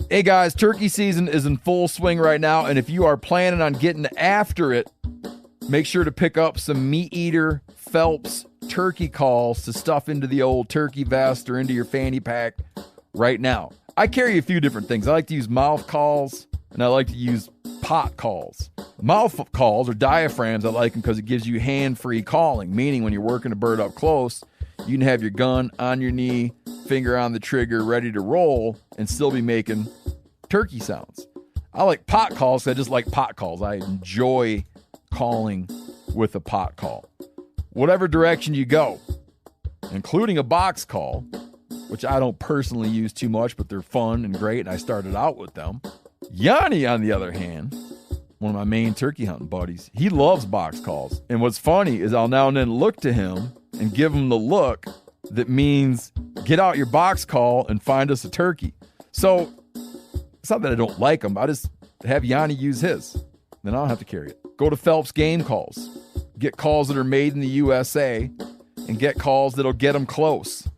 Hey guys, turkey season is in full swing right now, and if you are planning on getting after it, make sure to pick up some Meat Eater Phelps turkey calls to stuff into the old turkey vest or into your fanny pack right now. I carry a few different things. I like to use mouth calls, and I like to use pot calls. Mouth calls or diaphragms, I like them because it gives you hand-free calling, meaning when you're working a bird up close, you can have your gun on your knee, finger on the trigger, ready to roll, and still be making turkey sounds. I like pot calls because I just like pot calls. I enjoy calling with a pot call. Whatever direction you go, including a box call, which I don't personally use too much, but they're fun and great, and I started out with them. Yanni, on the other hand, one of my main turkey hunting buddies, he loves box calls. And what's funny is I'll now and then look to him and give him the look that means get out your box call and find us a turkey. So it's not that I don't like him. I just have Yanni use his. Then I don't have to carry it. Go to Phelps Game Calls. Get calls that are made in the USA and get calls that'll get them close.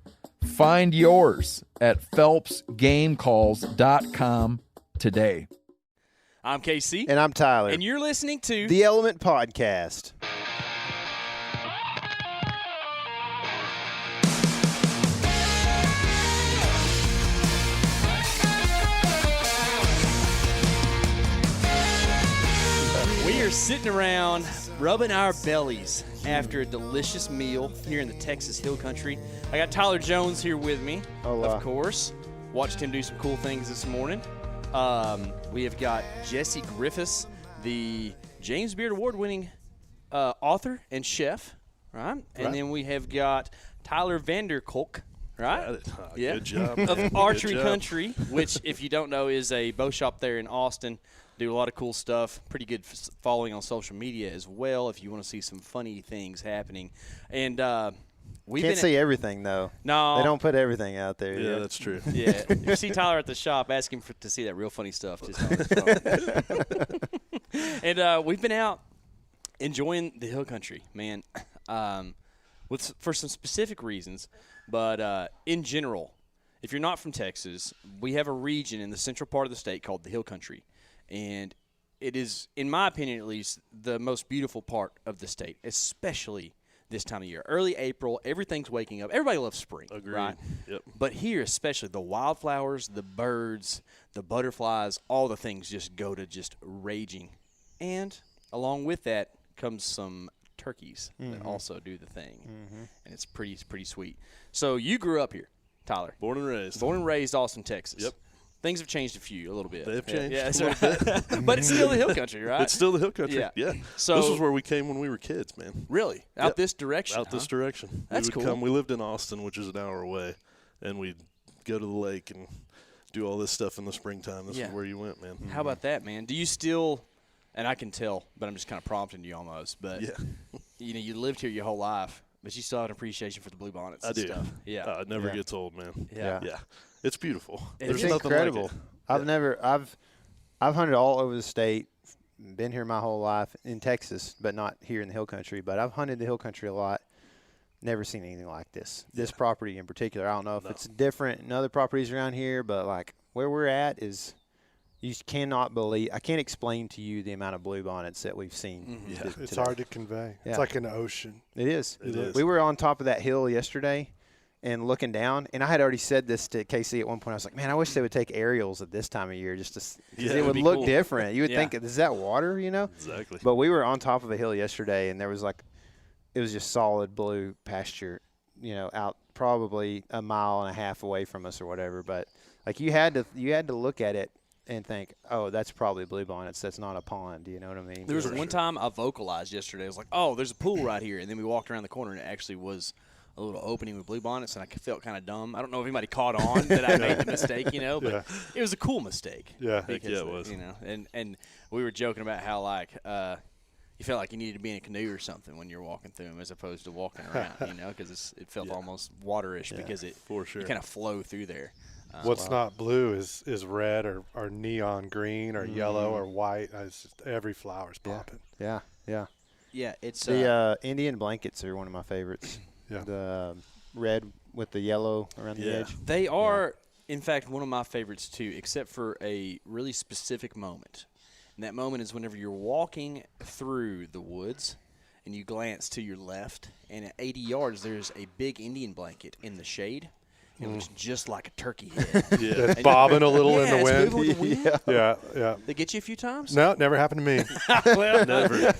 Find yours at phelpsgamecalls.com today. I'm KC. And I'm Tyler. And you're listening to The Element Podcast. We are sitting around rubbing our bellies after a delicious meal here in the Texas Hill Country. I got Tyler Jones here with me, of course. Watched him do some cool things this morning. We have got Jesse Griffiths, the James Beard Award-winning author and chef, right? And then we have got Tyler Vanderkolk, right? Yeah. Good job. Of Archery Country, which, if you don't know, is a bow shop there in Austin. Do a lot of cool stuff. Pretty good following on social media as well if you want to see some funny things happening. And we can't see everything, though. No. They don't put everything out there. Yeah, that's true. Yeah. If you see Tyler at the shop, ask him to see that real funny stuff. Just on his phone. And we've been out enjoying the Hill Country, man, for some specific reasons. But in general, if you're not from Texas, we have a region in the central part of the state called the Hill Country. And it is, in my opinion at least, the most beautiful part of the state, especially this time of year. Early April, everything's waking up. Everybody loves spring, right? Yep. But here especially, the wildflowers, the birds, the butterflies, all the things just go to just raging. And along with that comes some turkeys that also do the thing. And it's pretty sweet. So you grew up here, Tyler. Born and raised. Born and raised Austin, Texas. Yep. Things have changed a little bit. They have changed a little bit. But it's still the Hill Country, right? It's still the Hill Country, yeah. So this was where we came when we were kids, man. Really? Out this direction? Out this direction. That's cool. We lived in Austin, which is an hour away, and we'd go to the lake and do all this stuff in the springtime. This is where you went, man. How about that, man? Do you still, and I can tell, but I'm just kind of prompting you almost, but you lived here your whole life, but you still have an appreciation for the blue bonnets and stuff. Yeah. It never gets old, man. Yeah. It's beautiful. It's There's nothing incredible. like it. I've hunted all over the state, been here my whole life in Texas, but not here in the Hill Country. But I've hunted the Hill Country a lot. Never seen anything like this. This property in particular. I don't know if it's different in other properties around here, but like where we're at is, you cannot believe. I can't explain to you the amount of bluebonnets that we've seen. It's hard to convey. Yeah. It's like an ocean. It is. It is. We were on top of that hill yesterday and looking down, and I had already said this to KC at one point. I was like, man, I wish they would take aerials at this time of year just to it would look different. You would think, is that water, Exactly. But we were on top of a hill yesterday, and there was it was just solid blue pasture, out probably a mile and a half away from us or whatever. But like you had to look at it and think, oh, that's probably bluebonnets. That's not a pond. You know what I mean? There was one time I vocalized yesterday. I was like, oh, there's a pool right here. And then we walked around the corner, and it actually was a little opening with bluebonnets, and I felt kind of dumb. I don't know if anybody caught on that I made the mistake, but it was a cool mistake. Yeah. Because, it was. And we were joking about how, you felt like you needed to be in a canoe or something when you're walking through them as opposed to walking around, because it felt almost waterish because you kind of flow through there. What's not blue is red or neon green or yellow or white. It's just every flower's popping. Yeah. Yeah, it's the Indian blankets are one of my favorites. Yeah. The red with the yellow around the edge. They are in fact, one of my favorites too, except for a really specific moment. And that moment is whenever you're walking through the woods and you glance to your left, and at 80 yards there's a big Indian blanket in the shade. It looks just like a turkey head. It's bobbing a little in the wind. It's moving with the wind. Yeah. They get you a few times? No, never happened to me. Well, Never.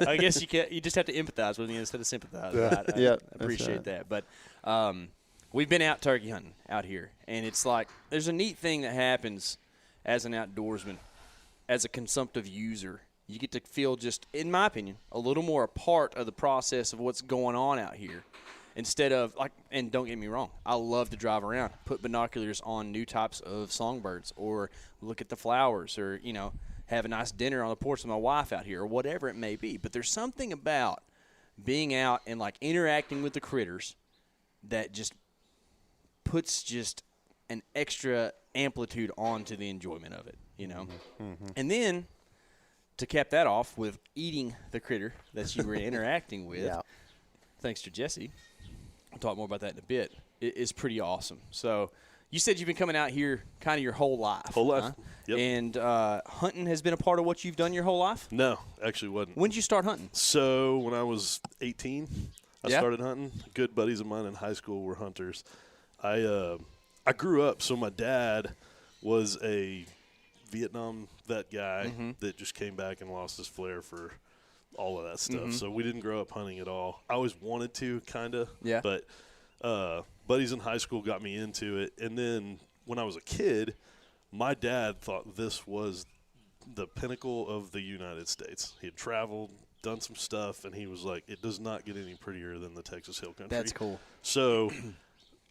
I guess you just have to empathize with me instead of sympathize. Yeah. I Yeah, appreciate that's that. But we've been out turkey hunting out here, and it's like there's a neat thing that happens as an outdoorsman, as a consumptive user. You get to feel just, in my opinion, a little more a part of the process of what's going on out here. Instead of, like, and don't get me wrong, I love to drive around, put binoculars on new types of songbirds, or look at the flowers, or, you know, have a nice dinner on the porch with my wife out here, or whatever it may be. But there's something about being out and, like, interacting with the critters that just puts just an extra amplitude onto the enjoyment of it, you know. Mm-hmm. And then to cap that off with eating the critter that you were interacting with, thanks to Jesse. I'll talk more about that in a bit. It is pretty awesome. So you said you've been coming out here kind of your whole life. Whole life. Huh? Yep. And hunting has been a part of what you've done your whole life? No, actually wasn't. When did you start hunting? So when I was 18, I started hunting. Good buddies of mine in high school were hunters. I grew up, so my dad was a Vietnam vet guy that just came back and lost his flair for all of that stuff. So we didn't grow up hunting at all. I always wanted to, kind of. Yeah. But buddies in high school got me into it. And then when I was a kid, my dad thought this was the pinnacle of the United States. He had traveled, done some stuff, and he was like, it does not get any prettier than the Texas Hill Country. That's cool. So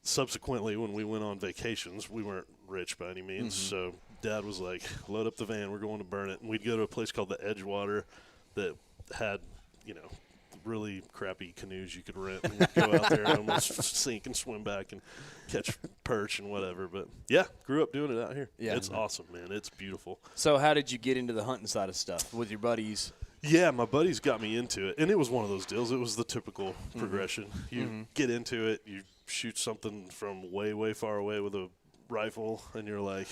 subsequently, when we went on vacations, we weren't rich by any means. So Dad was like, load up the van, we're going to burn it. And we'd go to a place called the Edgewater that had, you know, really crappy canoes you could rent and go out there and almost sink and swim back and catch perch and whatever. But, yeah, grew up doing it out here. Yeah. It's awesome, man. It's beautiful. So how did you get into the hunting side of stuff with your buddies? Yeah, my buddies got me into it, and it was one of those deals. It was the typical progression. You get into it, you shoot something from way, way far away with a rifle, and you're like,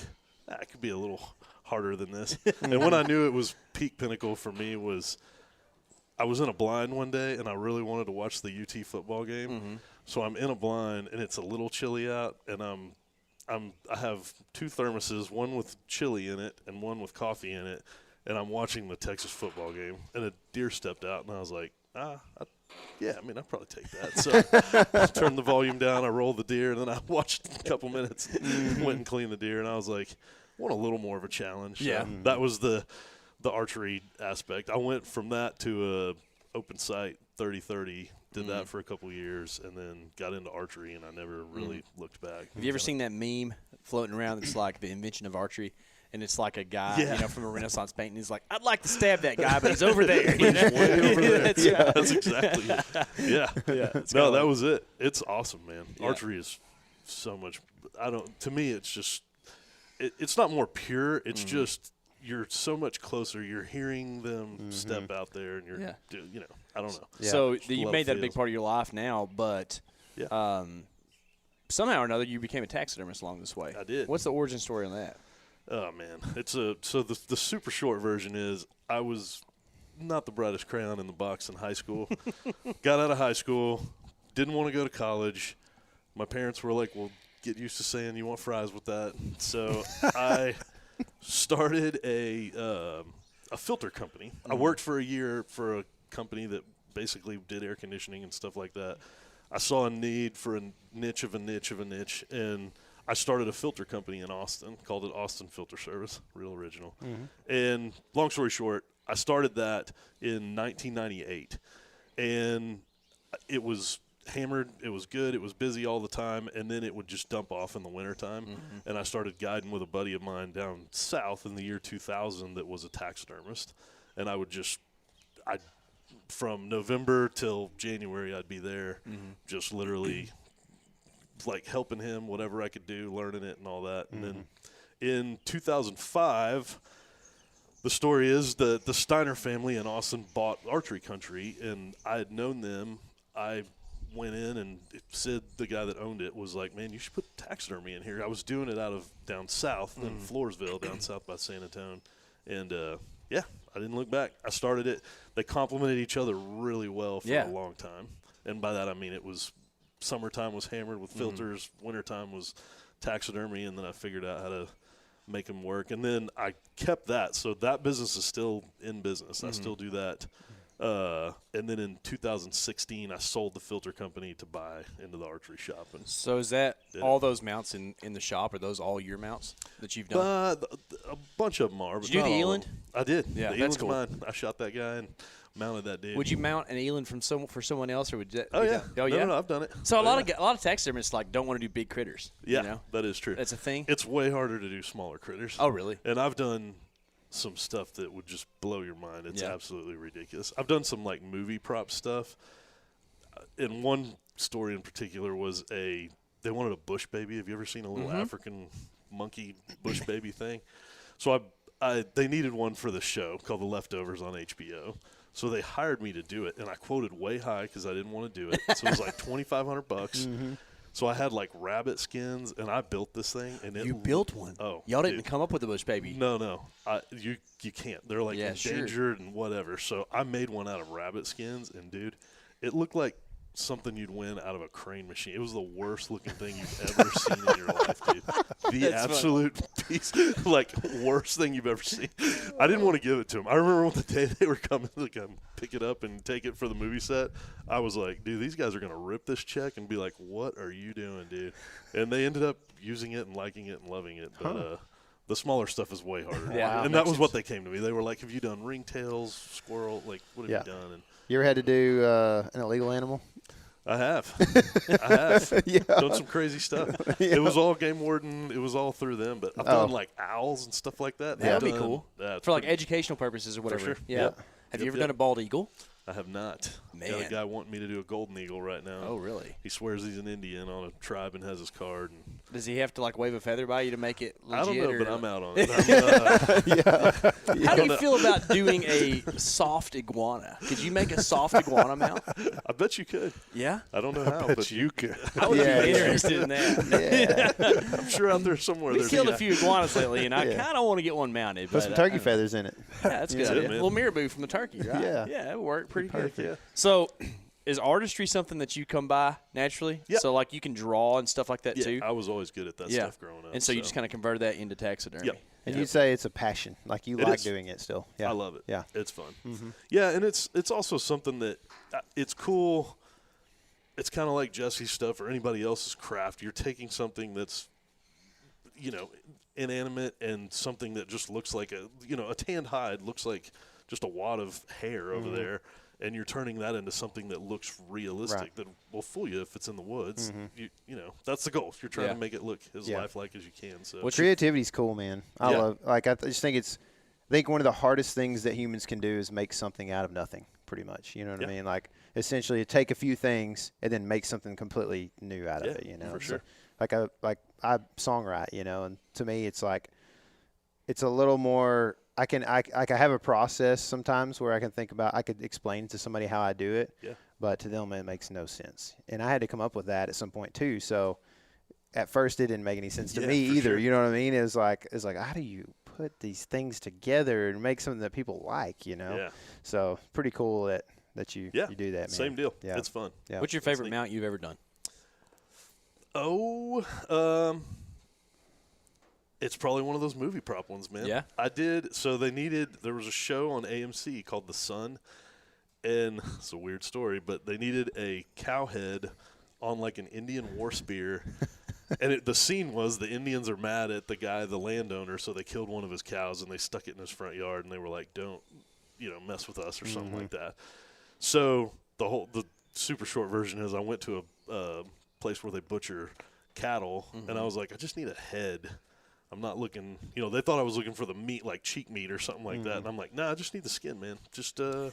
it could be a little harder than this. And when I knew it was peak pinnacle for me was I was in a blind one day, and I really wanted to watch the UT football game. So I'm in a blind, and it's a little chilly out, and I have two thermoses, one with chili in it and one with coffee in it. And I'm watching the Texas football game, and a deer stepped out, and I was like, I'd probably take that. So I turned the volume down, I rolled the deer, and then I watched a couple minutes, went and cleaned the deer, and I was like, I want a little more of a challenge. Yeah. So that was the archery aspect. I went from that to a open sight 30-30, did that for a couple of years, and then got into archery, and I never really looked back. Have you ever seen that meme floating around that's like the invention of archery? And it's like a guy, you know, from a Renaissance painting. He's like, I'd like to stab that guy, but he's over there. You know? Way over there. That's That's exactly it. Yeah. No, that was it. It's awesome, man. Yeah. Archery is so much. To me, it's just, it's not more pure. It's just, you're so much closer. You're hearing them step out there, and you're, you know, I don't know. Yeah. So Just you love made that a big feels. part of your life now, but Yeah. somehow or another you became a taxidermist along this way. I did. What's the origin story on that? Oh man, so the super short version is I was not the brightest crayon in the box in high school. Got out of high school, didn't want to go to college. My parents were like, "Well, get used to saying you want fries with that." So I started a filter company. I worked for a year for a company that basically did air conditioning and stuff like that. I saw a need for a niche of a niche of a niche, and I started a filter company in Austin, called it Austin Filter Service, real original. And long story short, I started that in 1998. And it was hammered, it was good, it was busy all the time, and then it would just dump off in the wintertime. And I started guiding with a buddy of mine down south in the year 2000 that was a taxidermist. And I would from November till January, I'd be there just literally – like helping him, whatever I could do, learning it and all that. And then in 2005, the story is that the Steiner family in Austin bought Archery Country, and I had known them. I went in, and Sid, the guy that owned it, was like, man, you should put taxidermy in here. I was doing it out of down south in Floresville, down south by San Antonio. And, yeah, I didn't look back. I started it. They complemented each other really well for a long time. And by that I mean it was summertime was hammered with filters, wintertime was taxidermy, and then I figured out how to make them work. And then I kept that. So that business is still in business. I still do that. And then in 2016, I sold the filter company to buy into the archery shop. And So is that all those mounts in the shop? Are those all your mounts that you've done? A bunch of them are. But Did you do not the all of eland? them. I did. Yeah, the that's eland's cool. mine. I shot that guy and mounted that dude. Would you mount an eland for someone else, or would that? Oh, be yeah. that- Oh, yeah. No, I've done it. So Oh, a lot of taxidermists like don't want to do big critters. Yeah, you know? that is true. That's a thing. It's way harder to do smaller critters. Oh, really? And I've done some stuff that would just blow your mind. It's Yeah. absolutely ridiculous. I've done some like movie prop stuff. And one story in particular was they wanted a bush baby. Have you ever seen a little African monkey bush baby thing? So they needed one for the show called The Leftovers on HBO. So they hired me to do it, and I quoted way high because I didn't want to do it. So it was like $2,500. So I had like rabbit skins, and I built this thing. And You built one. Oh, Y'all didn't dude. come up with the bush baby. No. You can't. They're like Yeah, sure. endangered and whatever. So I made one out of rabbit skins, and dude, it looked like something you'd win out of a crane machine. It was the worst looking thing you've ever seen in your life, dude. The That's absolute piece, like worst thing you've ever seen. I didn't want to give it to them. I remember the day they were coming to come pick it up and take it for the movie set. I was like, dude, these guys are gonna rip this check and be like, what are you doing, dude? And they ended up using it and liking it and loving it. But the smaller stuff is way harder. Yeah, and that was what they came to me. They were like, have you done ringtails, squirrel? Like, what have you done? And You ever had to do an illegal animal? I have. I have. Yeah. Done some crazy stuff. Yeah. It was all game warden. It was all through them. But I've done like owls and stuff like that. That would be I've cool. done- For like pretty- educational purposes or whatever. sure. Yeah. Yep. Have you Yep, ever yep. done a bald eagle? I have not. Got Man. a guy wanting me to do a golden eagle right now. Oh, really? He swears he's an Indian on a tribe and has his card. And Does he have to like wave a feather by you to make it legit? I don't know, or but I'm out on it. How do you feel about doing a soft iguana? Could you make a soft iguana mount? I bet you could. Yeah. I don't know how, Bet but you could. I would Yeah, be yeah. interested in that. Yeah. I'm sure out there somewhere We there's killed yeah. a few iguanas lately, and I Yeah. kind of want to get one mounted. Put but, some turkey I don't know. feathers in it. Yeah, that's a good. That's it, idea. A man. little marabou from the turkey, right? Yeah. Yeah, it would work pretty good. Yeah. So, is artistry something that you come by naturally? Yeah. So, like, you can draw and stuff like that Yeah, too? I was always good at that Yeah. stuff growing up. And so you just kind of converted that into taxidermy. Yep. And Yeah. you'd say it's a passion. Like you It like is. doing it still. Yeah. I love it. Yeah. It's fun. Yeah, and it's also something that it's cool. It's kind of like Jesse's stuff or anybody else's craft. You're taking something that's, inanimate and something that just looks like a tanned hide looks like just a wad of hair over there, and you're turning that into something that looks realistic Right. that will fool you if it's in the woods. That's the goal. You're trying Yeah. to make it look as Yeah. lifelike as you can. So What's your- Creativity's cool, man. I Yeah. love. Like I just think I think one of the hardest things that humans can do is make something out of nothing. Pretty much, you know what Yeah. I mean? Like essentially, take a few things and then make something completely new out of Yeah, it. You know, for So, sure. I songwrite, and to me, it's like it's a little more. I have a process sometimes where I could explain to somebody how I do it, Yeah. but to them it makes no sense. And I had to come up with that at some point too. So at first it didn't make any sense to Yeah, me for either. sure. You know what I mean? It's like how do you put these things together and make something that people like? Yeah. So pretty cool that you Yeah. you do that, man. Same deal. Yeah. It's fun. Yeah. What's your favorite mount you've ever done? It's probably one of those movie prop ones, man. Yeah? I did. So there was a show on AMC called The Sun, and it's a weird story, but they needed a cow head on like an Indian war spear. And the scene was the Indians are mad at the landowner, so they killed one of his cows and they stuck it in his front yard, and they were like, don't, mess with us or something like that. So the super short version is I went to a place where they butcher cattle, and I was like, I just need a head. I'm not looking, they thought I was looking for the meat, like cheek meat or something like that. And I'm like, nah, I just need the skin, man. Just the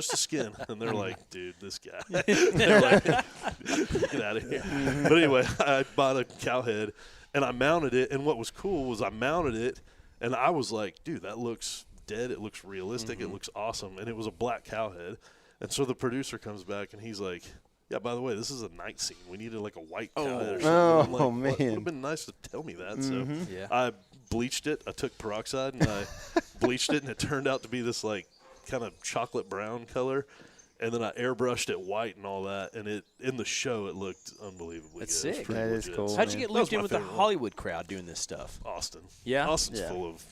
skin. And they're like, dude, this guy. They're like, get out of here. But anyway, I bought a cow head and I mounted it. And what was cool was I mounted it and I was like, dude, that looks dead. It looks realistic. It looks awesome. And it was a black cow head. And so the producer comes back and he's like, yeah, by the way, this is a night scene. We needed like a white cat or something. Oh, I'm like, "What? man. It would have been nice to tell me that." So Yeah. I bleached it. I took peroxide and I bleached it, and it turned out to be this like kind of chocolate brown color. And then I airbrushed it white and all that, and it in the show it looked unbelievably That's good. It was sick. pretty That is legit. cool. How'd you man. get That was looped in my with the favorite one. Hollywood crowd doing this stuff? Austin. Yeah? Austin's Yeah. full of,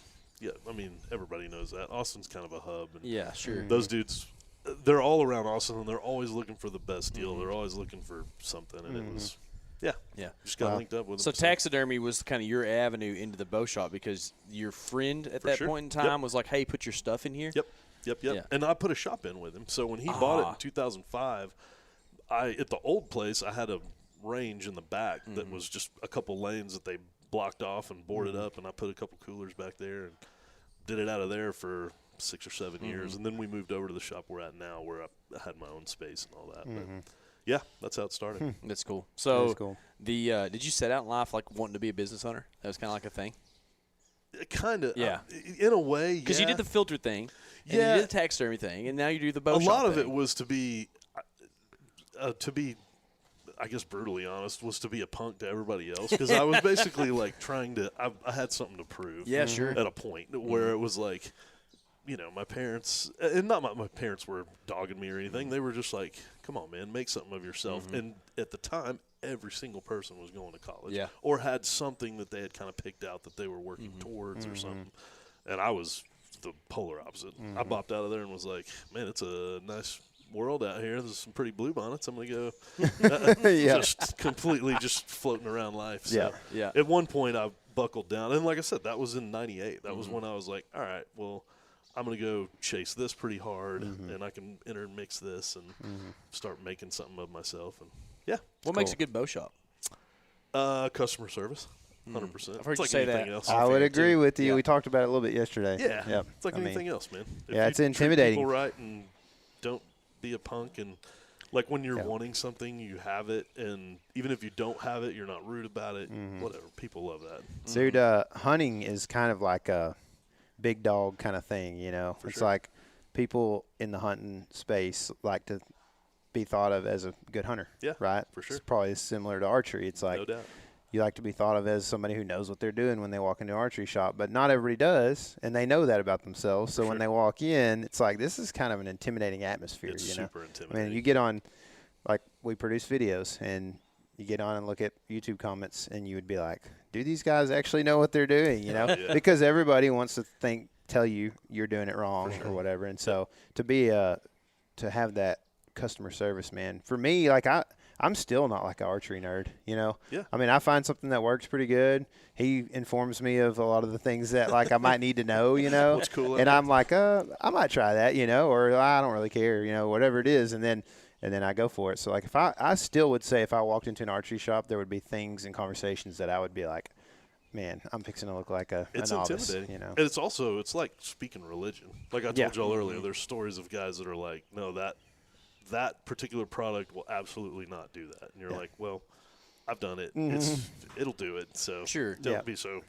I mean, everybody knows that. Austin's kind of a hub. And Yeah, sure. those dudes, they're all around Austin, and they're always looking for the best deal. They're always looking for something, and it was, Yeah. just got linked up with So them. taxidermy was kind of your avenue into the bow shop because your friend at that sure. point in Yep. time was like, "Hey, put your stuff in here." Yep. Yeah. And I put a shop in with him. So when he bought it in 2005, at the old place, I had a range in the back that was just a couple lanes that they blocked off and boarded up, and I put a couple coolers back there and did it out of there for 6 or 7 years. And then we moved over to the shop we're at now, where I had my own space and all that. But yeah, that's how it started. That's cool. So is cool. did you set out in life like wanting to be a business owner? That was kind of like a thing. Kind of, Yeah. in a way, Because you did the filter thing, and Yeah. you did the taxidermy thing, and now you do the bow a shop lot of thing. it was to be, I guess, brutally honest, was to be a punk to everybody else, because I was basically like trying to. I had something to prove. Yeah, sure. At a point where it was like, my parents, and not my parents were dogging me or anything. They were just like, "Come on, man, make something of yourself." And at the time, every single person was going to college, Yeah. or had something that they had kind of picked out that they were working towards or something. And I was the polar opposite. I bopped out of there and was like, "Man, it's a nice world out here. There's some pretty bluebonnets. I'm gonna go." Yeah. Just completely just floating around life. So Yeah. Yeah. At one point, I buckled down, and like I said, that was in '98. That was when I was like, "All right, well, I'm gonna go chase this pretty hard, and I can intermix this and start making something of myself." And yeah, What makes a good bow shop? customer service, 100%. I've heard It's you like say anything that. else. I would agree with you. Yeah. We talked about it a little bit yesterday. Yeah, Yep. it's like I mean, anything else, man. If yeah, you it's treat intimidating. people right, and don't be a punk, and like when you're Yeah. wanting something, you have it, and even if you don't have it, you're not rude about it. Whatever, people love that. Dude, hunting is kind of like a big dog kind of thing, it's sure. like people in the hunting space like to be thought of as a good hunter. Yeah, Right? for sure. It's probably similar to archery. It's like No doubt. you like to be thought of as somebody who knows what they're doing when they walk into an archery shop, but not everybody does, and they know that about themselves. So when sure. they walk in, it's like this is kind of an intimidating atmosphere, It's you know. super I intimidating. mean, you get on, like we produce videos, and you get on and look at YouTube comments, and you would be like, do these guys actually know what they're doing, Yeah. Because everybody wants to tell you you're doing it wrong or whatever. And so to have that customer service, man, for me, like I'm still not like an archery nerd, Yeah. I mean, I find something that works pretty good. He informs me of a lot of the things that like I might need to know, What's cool and about I'm like, I might try that, or I don't really care, whatever it is. And then I go for it. So like if I still would say if I walked into an archery shop, there would be things and conversations that I would be like, man, I'm fixing to look like a It's novice, intimidating. And it's like speaking religion. Like I told Yeah. y'all earlier, there's stories of guys that are like, no, that particular product will absolutely not do that. And you're like, well, I've done it. It'll do it. So Sure. don't Yeah. be so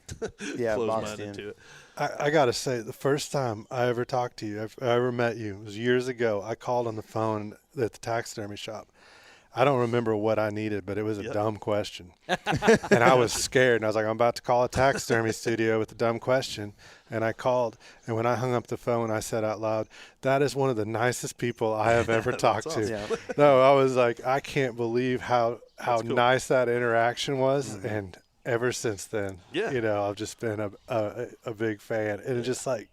Yeah, boxed close-minded in. to it. I got to say, the first time I ever talked to you, I ever met you, was years ago. I called on the phone at the taxidermy shop. I don't remember what I needed, but it was a dumb question. And I was scared. And I was like, I'm about to call a taxidermy studio with a dumb question. And I called. And when I hung up the phone, I said out loud, that is one of the nicest people I have ever talked to. Yeah. No, I was like, I can't believe how cool. nice that interaction was. And ever since then, Yeah. I've just been a big fan. And it's just like,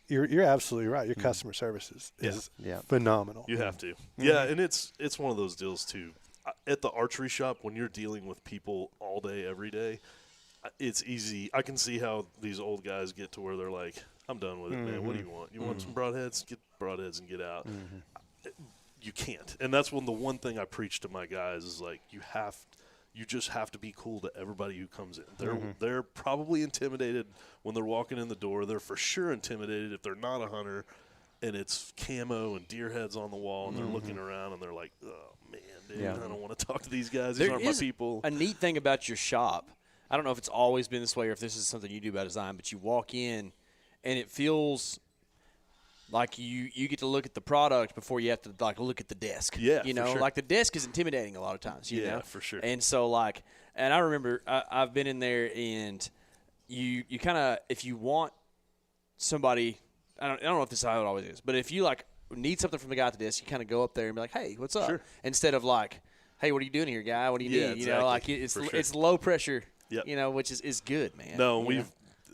you're absolutely right. Your customer service is Yeah. phenomenal. You have to. Yeah, and it's one of those deals too. At the archery shop, when you're dealing with people all day, every day, it's easy. I can see how these old guys get to where they're like, I'm done with it, man. What do you want? You want some broadheads? Get broadheads and get out. You can't. And that's the one thing I preach to my guys is like, you just have to be cool to everybody who comes in. They're probably intimidated when they're walking in the door. They're for sure intimidated if they're not a hunter and it's camo and deer heads on the wall and they're looking around and they're like, oh, man, dude, Yeah. I don't want to talk to these guys. These There aren't my is people. a neat thing about your shop. I don't know if it's always been this way or if this is something you do by design, but you walk in and it feels like you get to look at the product before you have to like look at the desk. Yeah, you for know, sure. like the desk is intimidating a lot of times. You know, for sure. And so like, and I remember I've been in there, and you kind of, if you want somebody, I don't know if this is how it always is, but if you like need something from the guy at the desk, you kind of go up there and be like, hey, what's up? Sure. Instead of like, hey, what are you doing here, guy? What do you Yeah, need? You know, like exactly, for it's sure. low pressure. Yep. You know, which is good, man. No, you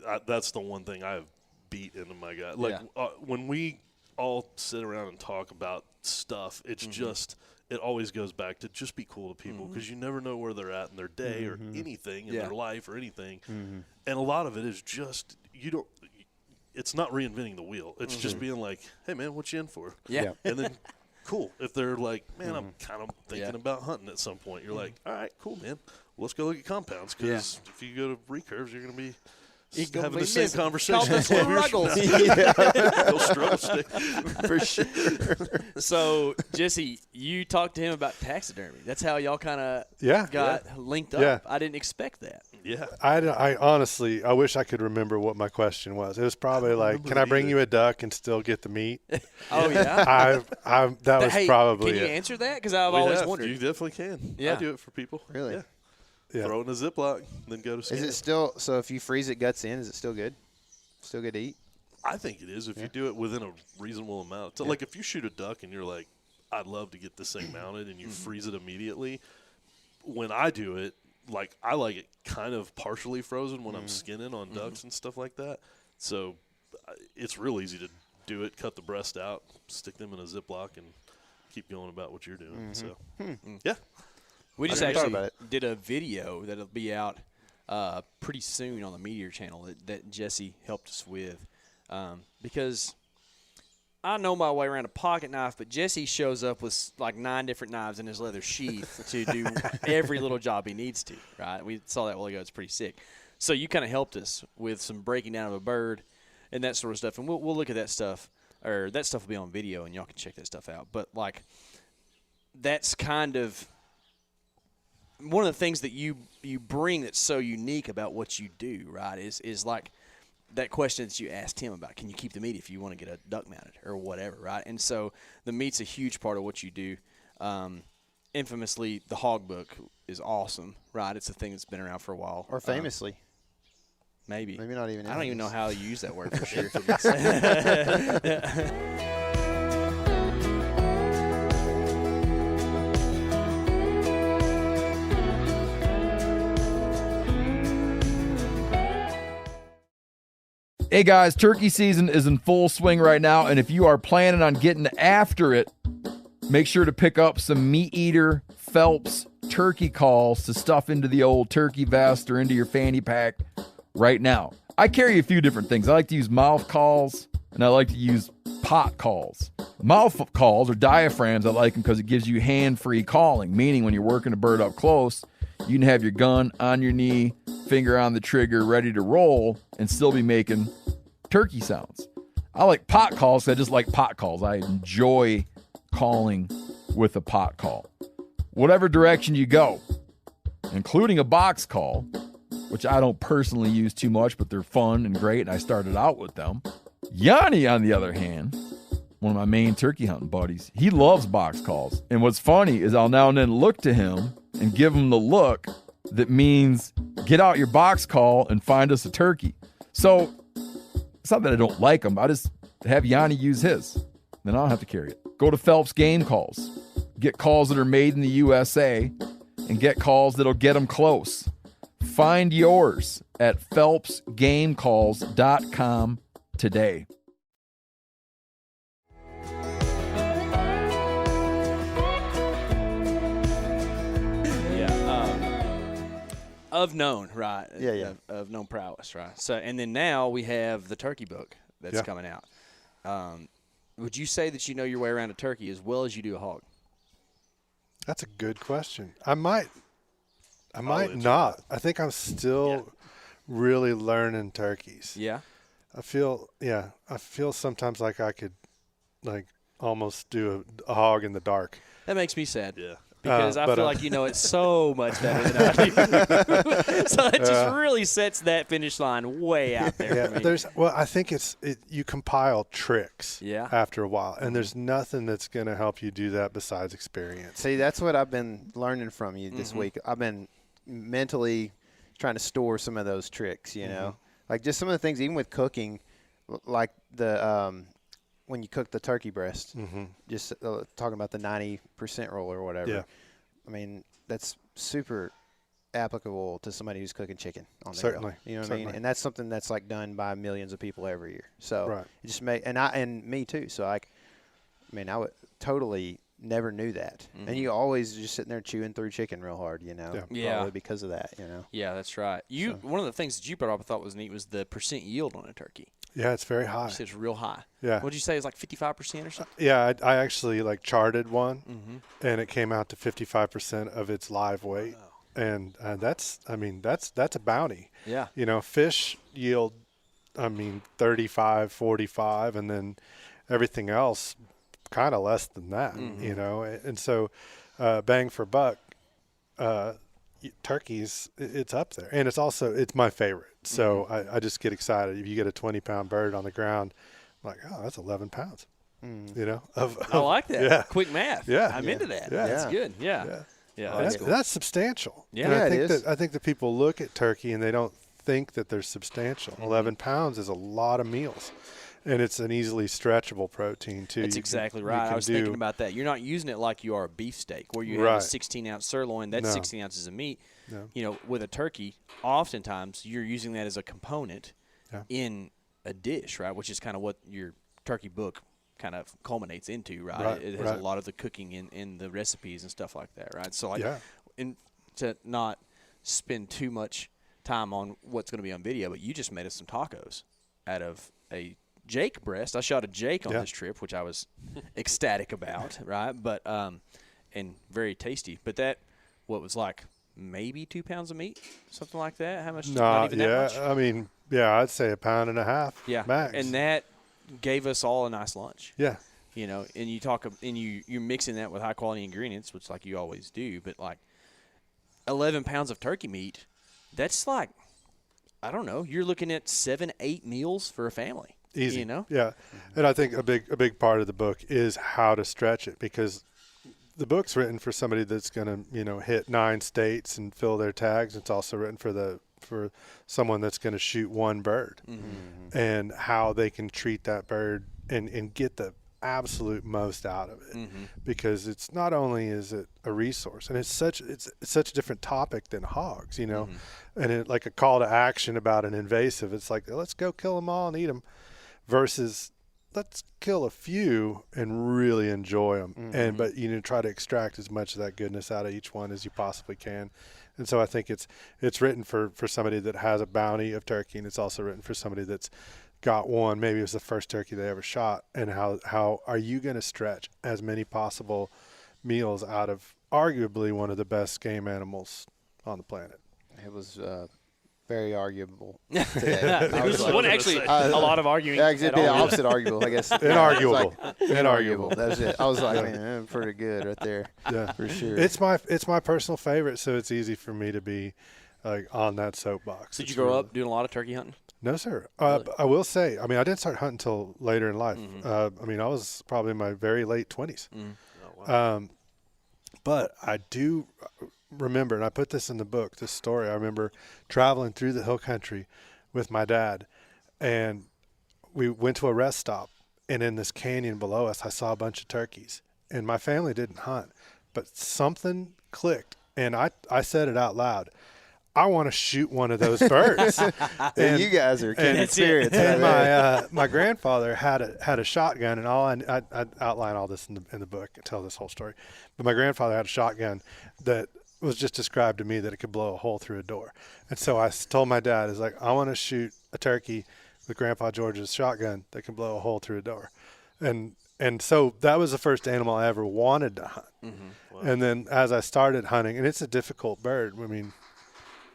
know? that's the one thing I've beat into my guy. Like when we all sit around and talk about stuff, it's just it always goes back to just be cool to people because you never know where they're at in their day or anything in their life or anything. And a lot of it is just it's not reinventing the wheel. It's just being like, hey man, what you in for? Yeah. And then cool. If they're like, man, I'm kind of thinking about hunting at some point. You're like, all right, cool, man. Well, let's go look at compounds because if you go to recurves, you're going to be having the same conversation. They'll struggle stick. For sure. So, Jesse, you talked to him about taxidermy. That's how y'all kind of got linked up. Yeah. I didn't expect that. Yeah. I honestly, I wish I could remember what my question was. It was probably like, can I bring you a duck and still get the meat? Oh, yeah? That was probably Can you it. answer that? Because I've always wondered. You definitely can. Yeah. I do it for people. Really? Yeah. Yeah. Throw it in a Ziploc, then go to skin. Is it still, so if you freeze it guts in, is it still good? Still good to eat? I think it is if you do it within a reasonable amount. So, like if you shoot a duck and you're like, I'd love to get this thing mounted, and you freeze it immediately. When I do it, like I like it kind of partially frozen when I'm skinning on ducks and stuff like that. So it's real easy to do it, cut the breast out, stick them in a Ziploc, and keep going about what you're doing. So, yeah. We just never thought actually about it. did a video that'll be out pretty soon on the Meteor channel that Jesse helped us with because I know my way around a pocket knife, but Jesse shows up with like 9 different knives in his leather sheath to do every little job he needs to, right? We saw that a while ago. It's pretty sick. So you kind of helped us with some breaking down of a bird and that sort of stuff, and we'll look at that stuff, or that stuff will be on video, and y'all can check that stuff out. But, like, that's kind of one of the things that you bring that's so unique about what you do, right, is like that question that you asked him about, can you keep the meat if you want to get a duck mounted or whatever, right? And so the meat's a huge part of what you do. Infamously, the hog book is awesome, right? It's a thing that's been around for a while. Or famously. Maybe. Maybe not even. I don't even know how you use that word for sure. Hey guys, turkey season is in full swing right now, and if you are planning on getting after it, make sure to pick up some Meat Eater Phelps turkey calls to stuff into the old turkey vest or into your fanny pack right now. I carry a few different things. I like to use mouth calls, and I like to use pot calls. Mouth calls or diaphragms, I like them because it gives you hand-free calling, meaning when you're working a bird up close, you can have your gun on your knee, finger on the trigger, ready to roll, and still be making turkey sounds. I like pot calls. I just like pot calls. I enjoy calling with a pot call. Whatever direction you go, including a box call, which I don't personally use too much, but they're fun and great, and I started out with them. Yanni, on the other hand, one of my main turkey hunting buddies, he loves box calls. And what's funny is I'll now and then look to him and give him the look that means get out your box call and find us a turkey. So it's not that I don't like them. I just have Yanni use his. Then I don't have to carry it. Go to Phelps Game Calls. Get calls that are made in the USA and get calls that'll get them close. Find yours at phelpsgamecalls.com today. Of known, right? Yeah. Of known prowess, right? So, and then now we have the turkey book that's coming out. Would you say that you know your way around a turkey as well as you do a hog? That's a good question. I might not. I think I'm still really learning turkeys. Yeah. I feel sometimes like I could like almost do a hog in the dark. That makes me sad. Yeah. Because I feel like you know it so much better than I do. So it just really sets that finish line way out there for me. I think you compile tricks after a while, and there's nothing that's going to help you do that besides experience. See, that's what I've been learning from you this week. I've been mentally trying to store some of those tricks, you know, like just some of the things, even with cooking, like the when you cook the turkey breast, just talking about the 90% rule or whatever. Yeah. I mean, that's super applicable to somebody who's cooking chicken on the Certainly. grill. You know what I mean? And that's something that's like done by millions of people every year. So it just and me too. So I would totally never knew that. And you always just sitting there chewing through chicken real hard, you know. Yeah. Probably because of that, you know. Yeah, that's right. One of the things that you brought up I thought was neat was the percent yield on a turkey. Yeah, it's very high. It's real high. Yeah. What did you say? It's like 55% or something? Yeah, I actually charted one, and it came out to 55% of its live weight. Wow. And that's a bounty. Yeah. You know, fish yield, 35, 45, and then everything else kind of less than that, you know. And so bang for buck, turkeys, it's up there. And it's my favorite. So I just get excited. If you get a 20-pound bird on the ground, I'm like, oh, that's 11 pounds, you know. I like that. Yeah. Quick math. Yeah. I'm into that. Yeah. That's good. Yeah. That's cool. That's substantial. Yeah. And I think that people look at turkey and they don't think that they're substantial. 11 pounds is a lot of meals. And it's an easily stretchable protein, too. That's exactly right. I was thinking about that. You're not using it like you are a beefsteak, where you have a 16-ounce sirloin. That's 16 ounces of meat. No. You know, with a turkey, oftentimes you're using that as a component in a dish, right, which is kind of what your turkey book kind of culminates into, right? It has a lot of the cooking in the recipes and stuff like that, right? So, to not spend too much time on what's going to be on video, but you just made us some tacos out of a Jake breast. I shot a Jake on this trip, which I was ecstatic about, right? But and very tasty. But that was like maybe 2 pounds of meat, something like that. How much? Not even that much? I'd say 1.5 pounds. Yeah, max. And that gave us all a nice lunch. Yeah. You know, and you're mixing that with high quality ingredients, which like you always do. But like 11 pounds of turkey meat, that's like, I don't know, you're looking at 7-8 meals for a family. Easy. You know? Yeah. And I think a big part of the book is how to stretch it, because the book's written for somebody that's going to, you know, hit 9 states and fill their tags. It's also written for someone that's going to shoot one bird and how they can treat that bird and get the absolute most out of it, because it's not only is it a resource, and it's such a different topic than hogs, you know, and it, like a call to action about an invasive, it's like, let's go kill them all and eat them, versus let's kill a few and really enjoy them, but you know, try to extract as much of that goodness out of each one as you possibly can. And so I think it's written for somebody that has a bounty of turkey, and it's also written for somebody that's got one, maybe it was the first turkey they ever shot, and how are you going to stretch as many possible meals out of arguably one of the best game animals on the planet. It was very arguable today. This is one actually a lot of arguing. Yeah, it'd be the opposite arguable, I guess. Inarguable. Inarguable. That's it. I was like, man, pretty good right there. Yeah, for sure. It's my personal favorite, so it's easy for me to be like on that soapbox. Did you grow up doing a lot of turkey hunting? No, sir. Really? I will say, I didn't start hunting until later in life. I was probably in my very late 20s. Oh, wow. But I do remember, and I put this in the book, this story. I remember traveling through the hill country with my dad, and we went to a rest stop, and in this canyon below us, I saw a bunch of turkeys. And my family didn't hunt, but something clicked, and I said it out loud. I want to shoot one of those birds. And you guys are kindred spirits. And my grandfather had a shotgun, and I outline all this in the book and tell this whole story. But my grandfather had a shotgun that was just described to me that it could blow a hole through a door. And so I told my dad, "Is like, I want to shoot a turkey with Grandpa George's shotgun that can blow a hole through a door." And so that was the first animal I ever wanted to hunt. Wow. And then as I started hunting, and it's a difficult bird.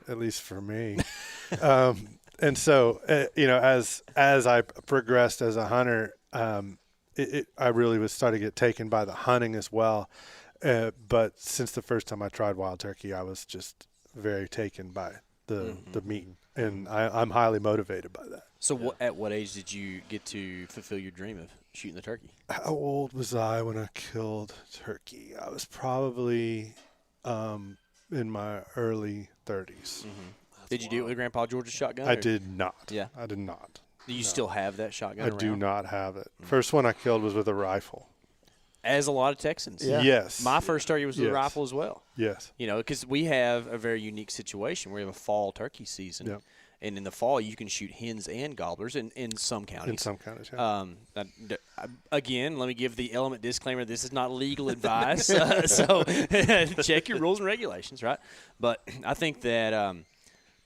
At least for me. And so, as I progressed as a hunter, I really was starting to get taken by the hunting as well. But since the first time I tried wild turkey, I was just very taken by the meat, and I'm highly motivated by that. So at what age did you get to fulfill your dream of shooting the turkey? How old was I when I killed turkey? I was probably in my early 30s. Did you do it with Grandpa George's shotgun? I or- did not. Yeah. I did not. Do you still have that shotgun I around? do not have it. First one I killed was with a rifle. As a lot of Texans. Yeah. Yes. My first turkey was with a Yes. rifle as well. Yes. You know, because we have a very unique situation. We have a fall turkey season. Yep. And in the fall, you can shoot hens and gobblers in some counties. In some counties, yeah. Again, let me give the element disclaimer. This is not legal advice. So check your rules and regulations, right? But I think that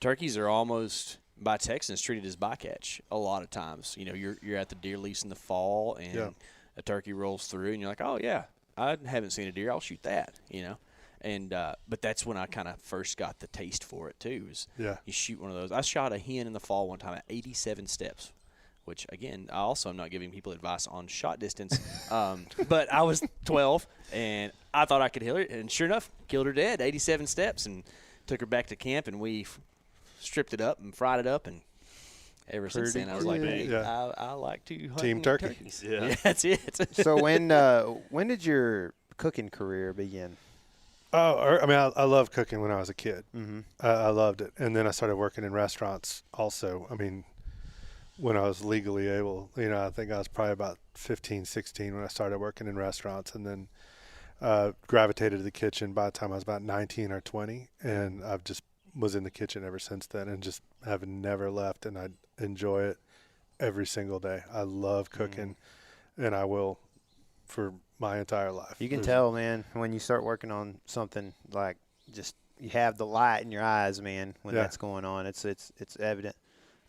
turkeys are almost, by Texans, treated as bycatch a lot of times. You know, you're at the deer lease in the fall, and Yeah. a turkey rolls through, and you're like, oh, yeah, I haven't seen a deer. I'll shoot that, you know. And but that's when I kind of first got the taste for it too. Is Yeah. you shoot one of those. I shot a hen in the fall one time at 87 steps, which again, I also am not giving people advice on shot distance. But I was 12 and I thought I could kill her, and sure enough, killed her dead, 87 steps, and took her back to camp, and we stripped it up and fried it up, and ever since then I was like, hey, Yeah. I like to hunt Team turkey. turkeys. Yeah. That's it. So when did your cooking career begin? Oh, I mean, I loved cooking when I was a kid. Mm-hmm. I loved it. And then I started working in restaurants also. I mean, when I was legally able, I think I was probably about 15, 16 when I started working in restaurants, and then gravitated to the kitchen by the time I was about 19 or 20. And I've just was in the kitchen ever since then, and just have never left. And I enjoy it every single day. I love cooking, and I will for my entire life. You can tell, man, when you start working on something, like, just you have the light in your eyes, man, when that's going on. It's evident.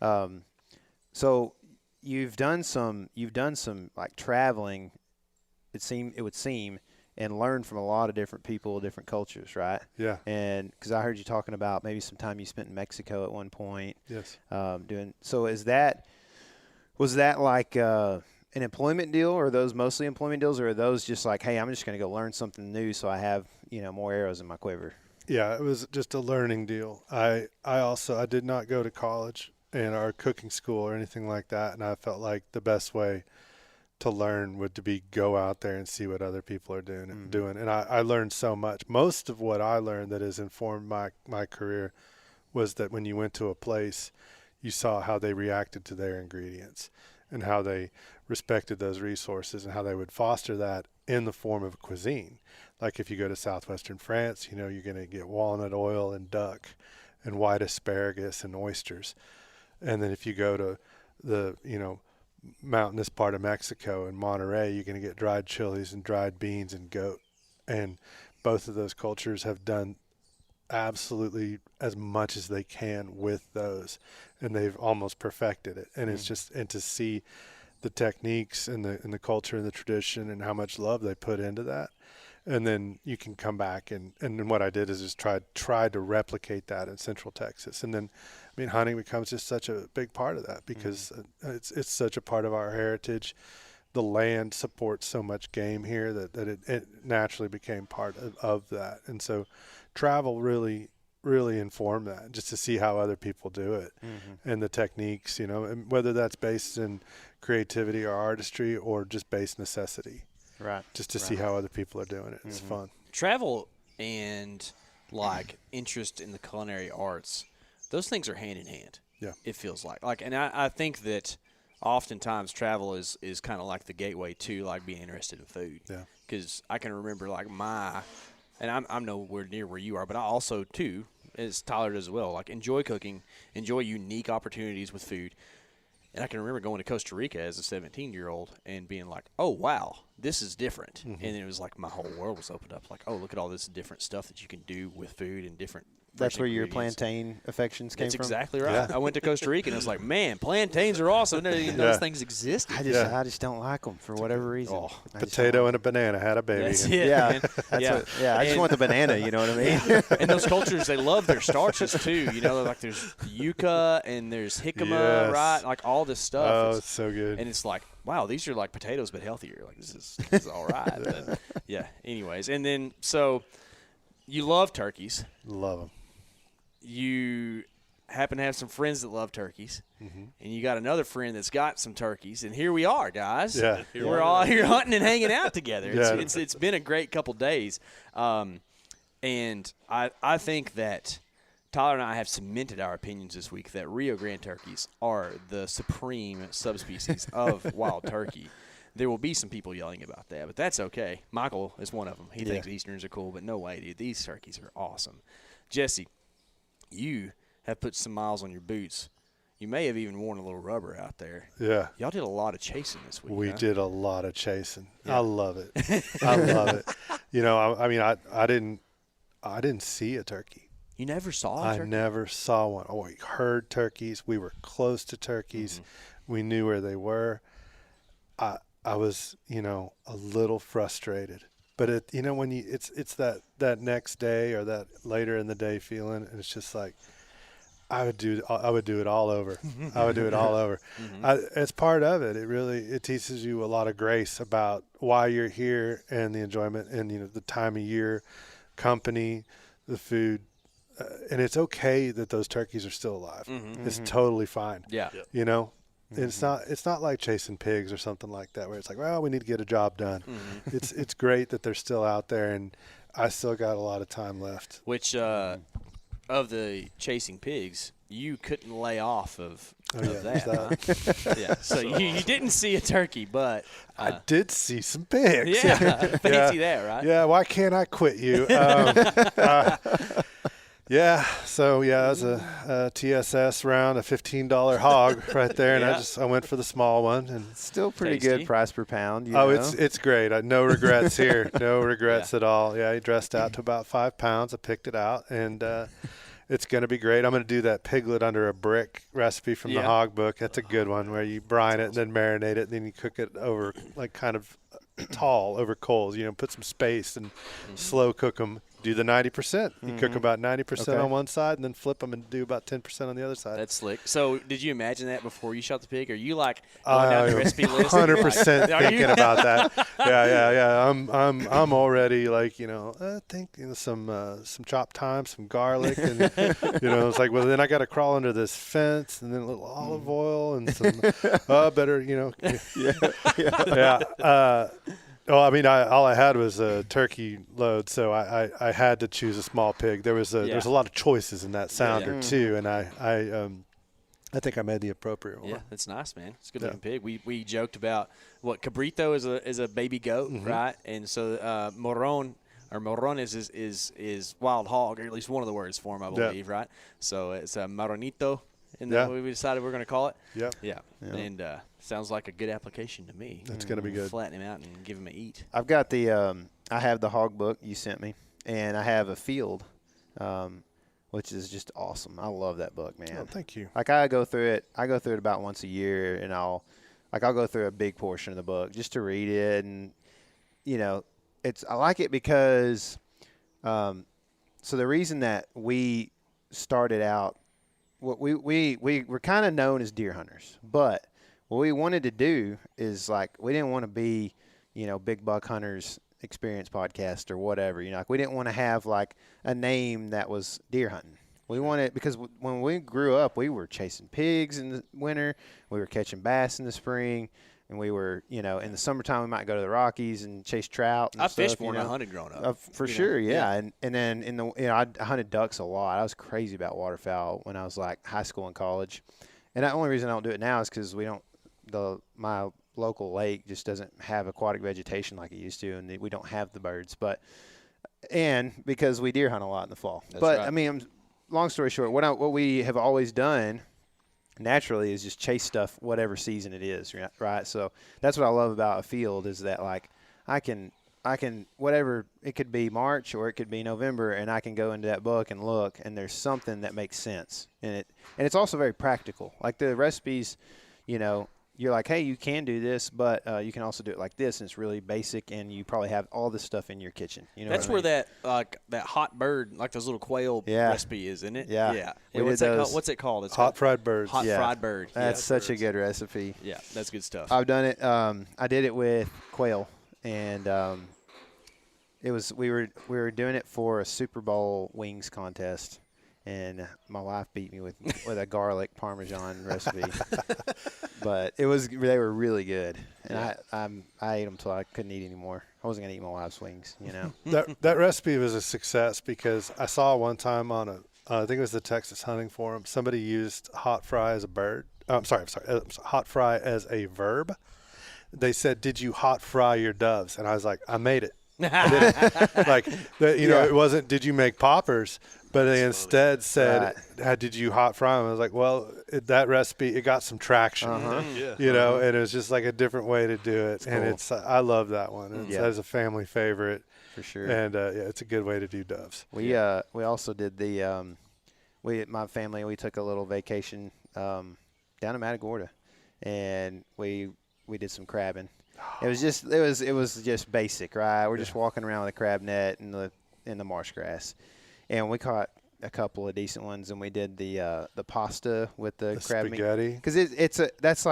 So you've done some like traveling. It would seem, and learned from a lot of different people, different cultures, right? Yeah. And because I heard you talking about maybe some time you spent in Mexico at one point. Yes. Was that like an employment deal, or are those mostly employment deals, or are those just like, hey, I'm just going to go learn something new so I have, more arrows in my quiver? Yeah, it was just a learning deal. I did not go to college or cooking school or anything like that, and I felt like the best way to learn would to be go out there and see what other people are doing. And I learned so much. Most of what I learned that has informed my career was that when you went to a place, you saw how they reacted to their ingredients and how they respected those resources and how they would foster that in the form of cuisine. Like if you go to southwestern France, you're going to get walnut oil and duck and white asparagus and oysters. And then if you go to the, mountainous part of Mexico and Monterey, you're going to get dried chilies and dried beans and goat. And both of those cultures have done absolutely as much as they can with those, and they've almost perfected it. And it's just, and to see the techniques and the culture and the tradition and how much love they put into that, and then you can come back and what I did is just try to replicate that in Central Texas. And then hunting becomes just such a big part of that because it's such a part of our heritage. The land supports so much game here that it naturally became part of that. And so travel really informed that, just to see how other people do it and the techniques, and whether that's based in creativity or artistry or just based necessity. Right. Just to see how other people are doing it. It's fun. Travel and like interest in the culinary arts, those things are hand in hand. Yeah. It feels like, and I think that oftentimes travel is kind of like the gateway to like being interested in food. Yeah. Because I can remember like and I'm nowhere near where you are, but I also too, as Tyler does as well, like enjoy cooking, enjoy unique opportunities with food. And I can remember going to Costa Rica as a 17-year-old and being like, oh, wow, this is different. And it was like my whole world was opened up. Like, oh, look at all this different stuff that you can do with food and different That's fresh where your ingredients. plantain affections came That's from. exactly right. Yeah. I went to Costa Rica and I was like, man, plantains are awesome. I didn't even know those things existed. I just don't like them for whatever reason. Oh, I just potato don't and a banana had a baby. That's And- it, Yeah, man. I just want the banana. You know what I mean? And those cultures, they love their starches too. You know, like there's yucca and there's jicama, Yes. right? Like all this stuff. Oh, It's- it's so good. and it's like, wow, these are like potatoes but healthier. Like this is all right. But, yeah. Anyways, and then so you love turkeys. Love them. You happen to have some friends that love turkeys, Mm-hmm. and you got another friend that's got some turkeys, and here we are, guys. Yeah. We're all here hunting and hanging out together. Yeah. It's been a great couple days, and I think that Tyler and I have cemented our opinions this week that Rio Grande turkeys are the supreme subspecies of wild turkey. There will be some people yelling about that, but that's okay. Michael is one of them. He thinks Easterns are cool, but no way, dude. These turkeys are awesome. Jesse, you have put some miles on your boots. You may have even worn a little rubber out there. Yeah. Y'all did a lot of chasing this week. We huh? did a lot of chasing. Yeah. I love it. I love it. You know, I mean, I didn't see a turkey. You never saw a I turkey? never saw one. Oh, we heard turkeys. We were close to turkeys. Mm-hmm. We knew where they were. I was, you know, a little frustrated. But when it's that next day or that later in the day feeling, and it's just like I would do it all over. I would do it all over. It's part of it. It teaches you a lot of grace about why you're here and the enjoyment and the time of year, company, the food, and it's okay that those turkeys are still alive. It's totally fine. Yeah. You know. It's not like chasing pigs or something like that where it's like, well, we need to get a job done. It's great that they're still out there, and I still got a lot of time left. Which of the chasing pigs, you couldn't lay off of that. Huh? Yeah. So you didn't see a turkey, but I did see some pigs. yeah, fancy that, right? Yeah, why can't I quit you? Yeah, so it was a TSS round, a $15 hog right there, and Yeah. I went for the small one, and Still pretty Tasty. good price per pound. You know? it's great. No regrets here, no regrets at all. Yeah, he dressed out to about 5 pounds. I picked it out, and it's going to be great. I'm going to do that piglet under a brick recipe from the Yeah. hog book. That's a good one where you brine it and then marinate it, and then you cook it over like kind of tall over coals. Put some space and slow cook them. Do the 90%. You cook about 90% Okay. on one side, and then flip them and do about 10% on the other side. That's slick. So did you imagine that before you shot the pig? Are you like going down the recipe list? 100% Are you? thinking about that. Yeah. I'm already like some chopped thyme, some garlic, and it's like, well, then I got to crawl under this fence, and then a little olive oil and some yeah. Well, I mean, all I had was a turkey load, so I had to choose a small pig. There's a lot of choices in that sounder too, and I think I made the appropriate one. Yeah, that's nice, man. It's a good looking pig. We joked about what cabrito is a baby goat, right? And so morron is wild hog, or at least one of the words for him, I believe, right? So it's a marronito. And that's what we decided we're going to call it. Yep. Yeah. And sounds like a good application to me. It's going to be good. Flatten him out and give him an eat. I've got I have the hog book you sent me, and I have a field, which is just awesome. I love that book, man. Oh, thank you. Like I go through it about once a year, and I'll go through a big portion of the book just to read it, and I like it because, so the reason that we started out. We're kind of known as deer hunters, but what we wanted to do is we didn't want to be, Big Buck Hunters Experience Podcast or whatever. We didn't want to have a name that was deer hunting. We wanted, because when we grew up, we were chasing pigs in the winter, we were catching bass in the spring, and we were, in the summertime we might go to the Rockies and chase trout. And I stuff, fished more than I hunted growing up. For sure, yeah. And then I hunted ducks a lot. I was crazy about waterfowl when I was high school and college. And the only reason I don't do it now is because my local lake just doesn't have aquatic vegetation like it used to, and we don't have the birds. And because we deer hunt a lot in the fall. That's but right. I mean, long story short, what we have always done naturally is just chase stuff whatever season it is, right? So that's what I love about a field is that I can whatever, it could be March or it could be November, and I can go into that book and look, and there's something that makes sense in it. And it's also very practical. Like the recipes, you know, you're like, hey, you can do this, but you can also do it like this, and it's really basic, and you probably have all this stuff in your kitchen. You know, that's where that that hot bird, like those little quail recipe is, isn't it? Yeah. What's it called? It's Hot fried birds. Hot fried bird. That's such a good recipe. Yeah, that's good stuff. I've done it. I did it with quail, and it was we were doing it for a Super Bowl wings contest. And my wife beat me with a garlic Parmesan recipe, but they were really good, and I ate them till I couldn't eat anymore. I wasn't gonna eat my wife's wings, you know. That recipe was a success because I saw one time on I think it was the Texas Hunting Forum, somebody used hot fry as a bird. Hot fry as a verb. They said, "Did you hot fry your doves?" And I was like, "I made it." Like, it wasn't, "Did you make poppers?" But they instead said, "Did you hot fry them?" I was like, well, that recipe, it got some traction, you know, and it was just like a different way to do it. And cool. I love that one. That is a family favorite. For sure. And, it's a good way to do doves. We also did my family, we took a little vacation down to Matagorda, and we did some crabbing. It was just basic, right? We're just walking around with a crab net in the marsh grass. And we caught a couple of decent ones, and we did the pasta with the crab spaghetti. meat. Because that's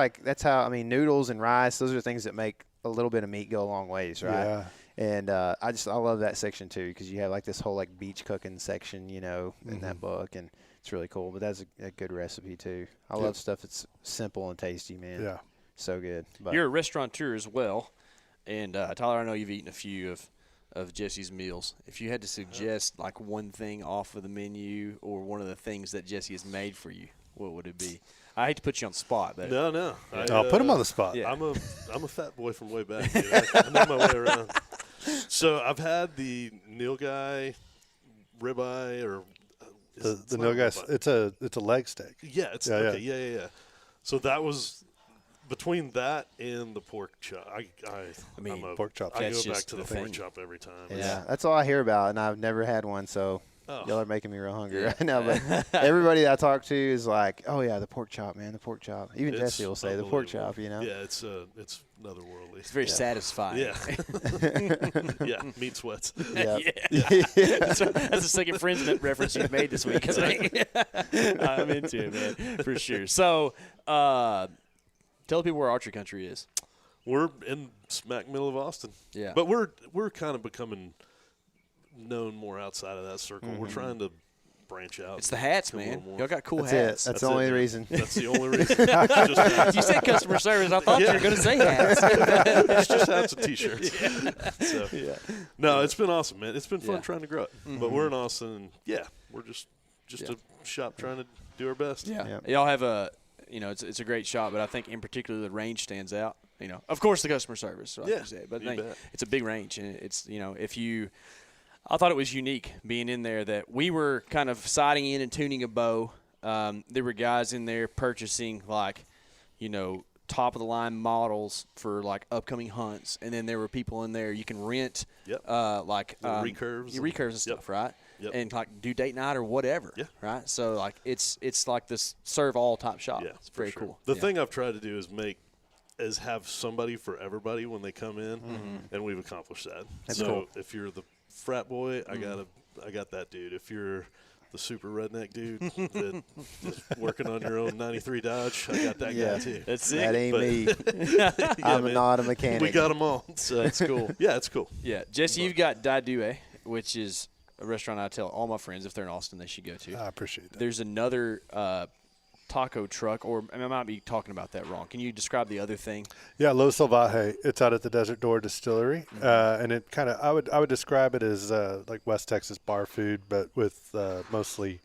how, I mean, noodles and rice, those are things that make a little bit of meat go a long ways, right? Yeah. And I love that section too, because you have like this whole like beach cooking section, you know, in that book, and it's really cool. But that's a good recipe too. I love stuff that's simple and tasty, man. Yeah. So good. But You're a restaurateur as well, and Tyler, I know you've eaten a few of Jesse's meals. If you had to suggest like one thing off of the menu or one of the things that Jesse has made for you, what would it be? I hate to put you on the spot, but No. I'll put him on the spot. Yeah. I'm a fat boy from way back. Dude. I know my way around. So I've had the Nilgai ribeye, or The Nilgai, it's a leg steak. Yeah, yeah. So that was between that and the pork chop. I mean, pork chop. I That's go back just to the the pork thing. chop every time. yeah, that's all I hear about, and I've never had one, so Oh. y'all are making me real hungry right now. But everybody that I talk to is like, "Oh yeah, the pork chop, man, the pork chop." Even It's Jesse will say the pork chop, you know. Yeah, it's otherworldly. it's very satisfying. Yeah. Yeah, meat sweats. Yeah. That's the second Friends reference you've made this week. I'm into it, man, for sure. So, tell people where Archery Country is. We're in smack middle of Austin. Yeah. But we're kind of becoming known more outside of that circle. We're trying to branch out. It's the hats, do a little man. more. Y'all got cool That's hats. it. That's the only man. reason. That's the only reason. Just hats. You said customer service. I thought you were going to say hats. It's just hats and T-shirts. So, Yeah. no, it's been awesome, man. It's been fun Yeah. trying to grow it. But we're in Austin, and we're just a shop trying to do our best. Yeah. Y'all have it's a great shop, but I think in particular the range stands out. You know, of course the customer service, like you said, but you bet. it's a big range, and it's I thought it was unique being in there that we were kind of sighting in and tuning a bow. There were guys in there purchasing top of the line models for like upcoming hunts, and then there were people in there you can rent recurves and stuff, right? Yep. And like do date night or whatever, right? So like it's like this serve all type shop. Yeah, It's very for sure. cool. The thing I've tried to do is have somebody for everybody when they come in, and we've accomplished that. That's so cool. if you're the frat boy, I got that dude. If you're the super redneck dude that is working on your own 93 Dodge, I got that guy too. That's it. That ain't me. I'm man. not a mechanic. We got them all. So That's cool. yeah, it's cool. Yeah, Jesse, you've got Daidue, which is a restaurant I tell all my friends if they're in Austin they should go to. I appreciate that. There's another taco truck, or I might be talking about that wrong. Can you describe the other thing? Yeah, Lo Salvaje. It's out at the Desert Door Distillery, and it kind of I would describe it as like West Texas bar food, but with mostly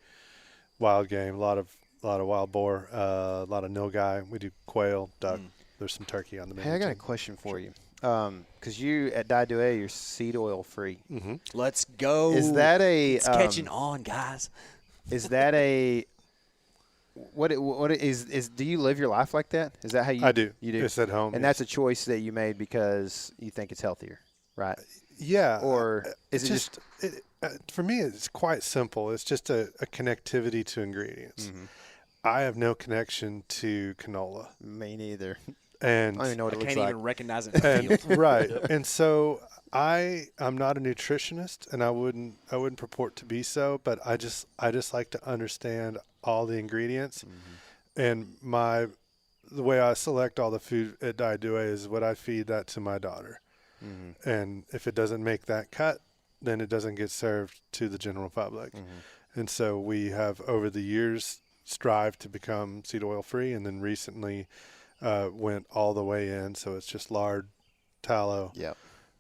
wild game. A lot of wild boar, a lot of nilgai. We do quail, duck. There's some turkey on the menu. Hey, I got a too. question for you. Because you at Daidue, you're seed oil free. Let's go. Is that a? It's catching on, guys. Is that a? What is? Do you live your life like that? Is that how you? I do. You do. It's at home. And that's a choice that you made because you think it's healthier. right? Yeah. Or is it just for me, it's quite simple. It's just a connectivity to ingredients. Mm-hmm. I have no connection to canola. Me neither. And I don't even know what I it looks can't like. even recognize it in the field. right. And so I'm not a nutritionist, and I wouldn't purport to be so, but I just like to understand all the ingredients. And the way I select all the food at Daidue is what I feed that to my daughter. And if it doesn't make that cut, then it doesn't get served to the general public. And so we have over the years strived to become seed oil free, and then recently went all the way in. So it's just lard, tallow,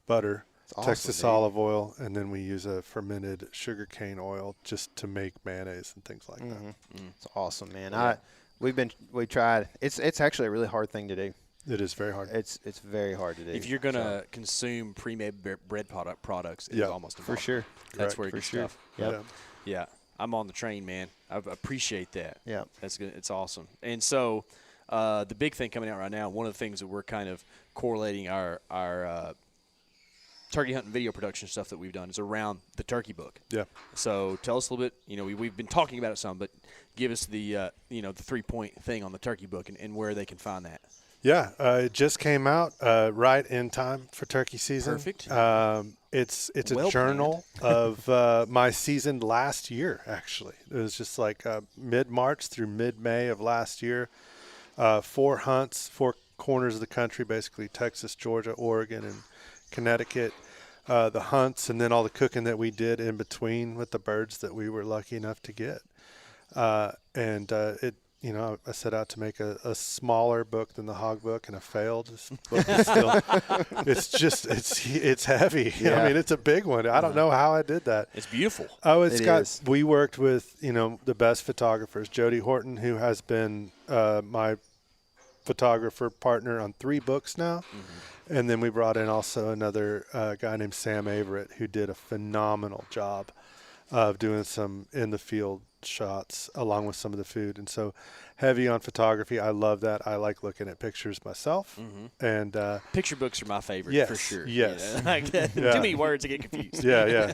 butter, awesome, Texas olive oil, and then we use a fermented sugarcane oil just to make mayonnaise and things like that. It's awesome, man. Yeah. We tried. It's actually a really hard thing to do. It is very hard. It's very hard to do. If you're gonna consume pre-made bread products, it's almost impossible. for sure. That's where it For gets sure. tough. Yep. Yeah, I'm on the train, man. I appreciate that. Yeah. That's good. It's awesome. And so, the big thing coming out right now, one of the things that we're kind of correlating our turkey hunting video production stuff that we've done is around the turkey book. Yeah. So tell us a little bit. We've been talking about it some, but give us the the 3-point thing on the turkey book and where they can find that. Yeah, it just came out right in time for turkey season. Perfect. It's Well a journal of my season last year, actually. It was just like mid-March through mid-May of last year. 4 hunts, 4 corners of the country, basically Texas, Georgia, Oregon, and Connecticut. The hunts and then all the cooking that we did in between with the birds that we were lucky enough to get. I set out to make a smaller book than the hog book, and I failed. This book is still, it's heavy. Yeah. I mean, it's a big one. I don't know how I did that. It's beautiful. Oh, is. We worked with, the best photographers. Jody Horton, who has been my photographer partner on 3 books now. And then we brought in also another guy named Sam Averett, who did a phenomenal job of doing some in the field shots along with some of the food. And so heavy on photography. I love that. I like looking at pictures myself. And Picture books are my favorite for sure. Yes. Too many words to get confused. Yeah.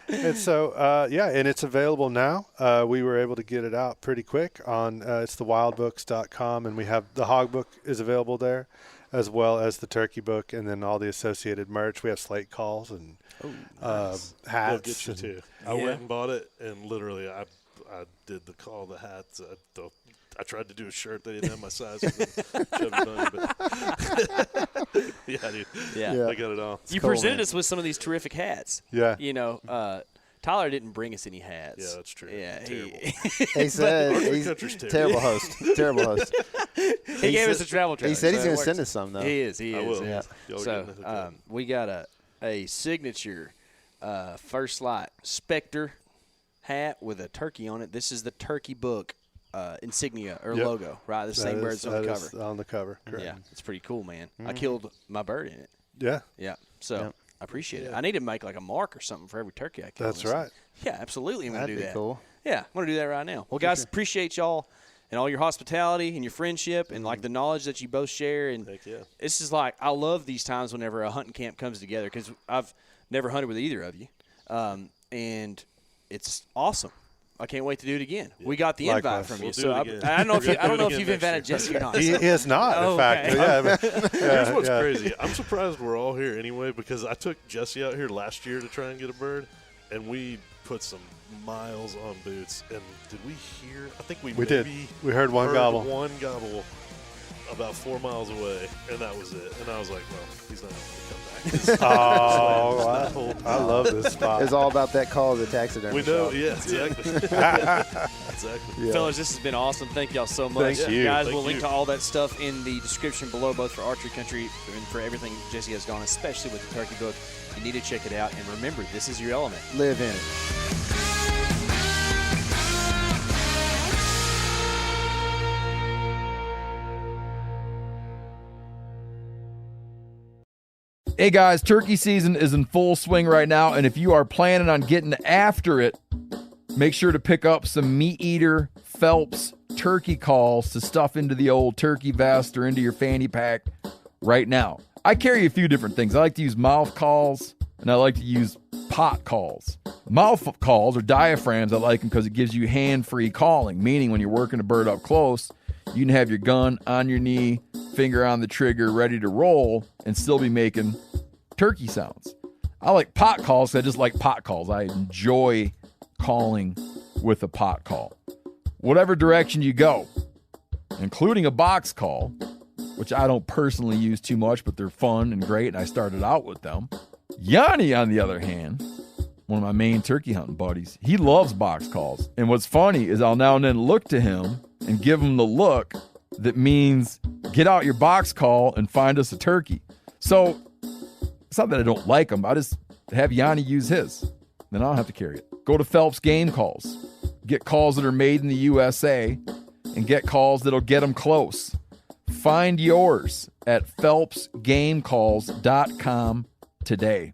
And so, and it's available now. We were able to get it out pretty quick on it's thewildbooks.com, and we have the hog book is available there, as well as the turkey book, and then all the associated merch. We have slate calls and hats. They'll get you and- too. I went and bought it, and literally I did the call, the hats. I tried to do a shirt. They didn't have my size. Yeah, dude. Yeah. I got it all. You cool, presented man. us with some of these terrific hats. Yeah. Tyler didn't bring us any hats. Yeah, that's true. Yeah, Terrible. He said he's country's terrible host. Terrible host. he gave us a travel trailer. He said he's so it going to works. send us some, though. He is. I will. Yeah. Y'all So getting the hook up. we got a signature First Light Spectre hat with a turkey on it. This is the turkey book insignia or Yep. logo, right? The same birds on the that cover. is on the cover, correct. Yeah, it's pretty cool, man. I killed my bird in it. Yeah, Yeah, so Yep. I appreciate it. I need to make like a mark or something for every turkey I kill. that's right. Yeah, absolutely. I'm going to That'd do be that. cool. Yeah, I'm going to do that right now. Well, guys, appreciate y'all and all your hospitality and your friendship and like the knowledge that you both share. And Heck yeah. this is like, I love these times whenever a hunting camp comes together because I've never hunted with either of you. And it's awesome. I can't wait to do it again. We got the invite Likewise. from you. We'll do So it again. I don't know if We're gonna do it you've again next invited year. Jesse or not. He is not, Oh, in fact. okay. Yeah, but, Here's what's crazy. I'm surprised we're all here anyway because I took Jesse out here last year to try and get a bird, and we put some miles on boots. And did we hear? I think we did. maybe We heard one heard gobble. one gobble about 4 miles away, and that was it. And I was like, well, he's not going to come back. Oh, I love this spot. It's all about that call to the taxidermy We know, shop. yeah, exactly. Exactly. Yeah. Fellas, this has been awesome. Thank y'all so much. Thank you. Guys, Thank we'll link you. to all that stuff in the description below, both for Archery Country and for everything Jesse has gone, especially with the turkey book. You need to check it out. And remember, this is your element. Live in it. Hey guys, turkey season is in full swing right now, and if you are planning on getting after it, make sure to pick up some Meat Eater Phelps turkey calls to stuff into the old turkey vest or into your fanny pack right now. I carry a few different things. I like to use mouth calls, and I like to use pot calls. Mouth calls or diaphragms, I like them because it gives you hand-free calling, meaning when you're working a bird up close, you can have your gun on your knee, finger on the trigger, ready to roll, and still be making turkey sounds. I like pot calls because I just like pot calls. I enjoy calling with a pot call. Whatever direction you go, including a box call, which I don't personally use too much, but they're fun and great, and I started out with them. Yanni, on the other hand, one of my main turkey hunting buddies, he loves box calls. And what's funny is I'll now and then look to him and give him the look that means get out your box call and find us a turkey. So it's not that I don't like him. I just have Yanni use his. Then I don't have to carry it. Go to Phelps Game Calls. Get calls that are made in the USA and get calls that'll get them close. Find yours at phelpsgamecalls.com today.